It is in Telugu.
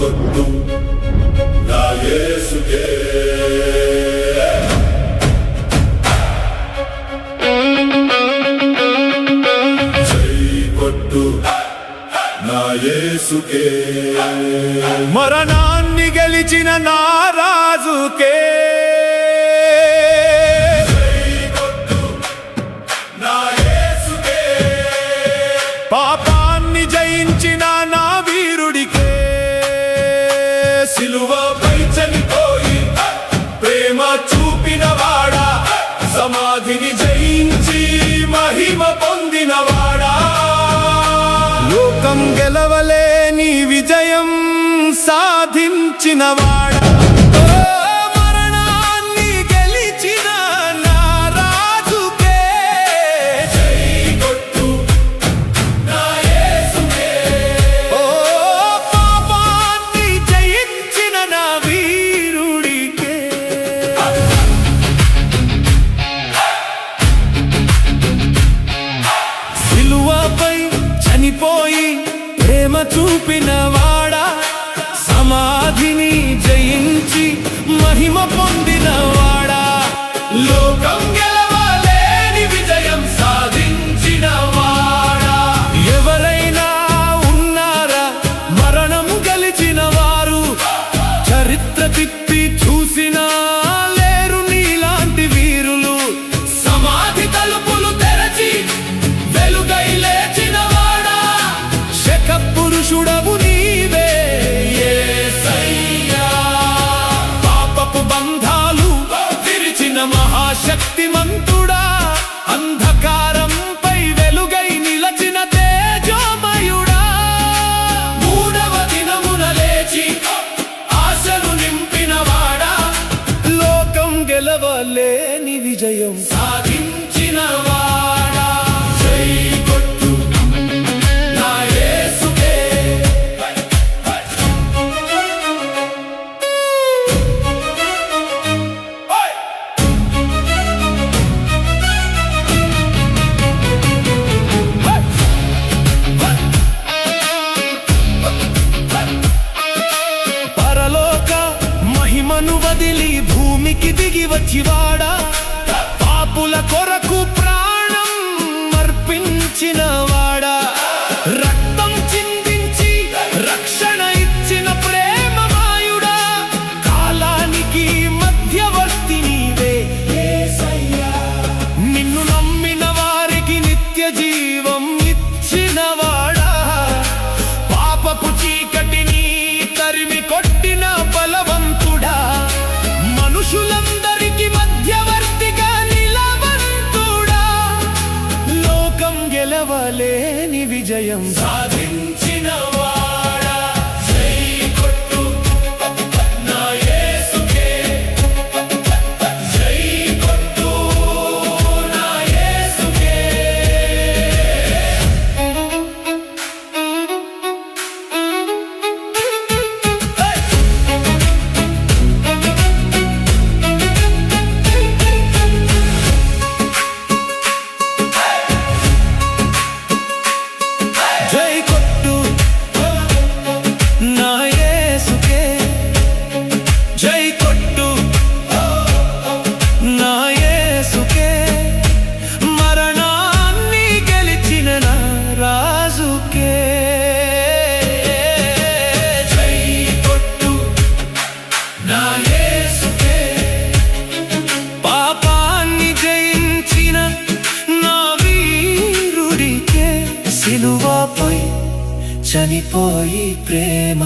కొట్టు నా యేసుకే నా యేసుకే మరణాన్ని గెలిచిన నా రాజుకే నా యేసుకే పాపాన్ని జయించిన నా వీరుడికే సిలువపై చనిపోయి ప్రేమ చూపినవాడా సమాధిని జయించి మహిమ పొందినవాడా లోకం గెలవలేని విజయం సాధించినవాడా మరణాన్ని గెలిచిన నా రాజుకే జై కొట్టు నా యేసుకే ఓ పాపాన్ని జయించిన నా వీరుడికే సిలువపై చనిపోయి ప్రేమ చూపినవాడా సమాధిని జయించి మహిమ పొందినవాడా లోకం గెలవలేని విజయం సాధించినవాడా ఎవరైనా ఉన్నారా మరణం గెలిచిన వారు చరిత్ర తిప్పి చూసినా లేరు నీలాంటి వీరులు సమాధి తలుపులు తెరచి వెలుగై లేచినవాడా శక పురుషుడవు నీవే యేసయ్యా పాపపు బంధాలు విరిచిన మహాశక్తిమంతుడా అంధకారంపై వెలుగై నిలచిన తేజోమయుడా మూడవ దినమున లేచి ఆశలు నింపినవాడా లోకం గెలవలేని విజయం సాధించినవాడా జై కొట్టు నా యేసుకే పరలోక మహిమను వదిలి భూమికి దిగి వచ్చివాడా పాపుల కొరకు ప్రాణం అర్పించినవాడా రక్తం చిందించి రక్షణ ఇచ్చిన ప్రేమమాయుడా కాలానికి మధ్యవర్తి నీవే యేసయ్యా నిన్ను నమ్మిన వారికి నిత్య జీవం ఇచ్చినవాడా పాపపు చీకటిని తరిమి కొట్టిన బలవంతుడా మనుషులందరికి మధ్యవర్తిగా నిలవంతుడా లోకం గెలవలేని విజయం సాధించినవాడా జై కొట్టు నా యేసుకే జై కొట్టు నా యేసుకే జై కొట్టు నా యేసుకే జై కొట్టు నా యేసుకే మరణాన్ని గెలిచిన నా రాజుకే జై కొట్టు నా యేసుకే పాపాన్ని జయించిన నా వీరుడికే సిలువపై చనిపోయి ప్రేమ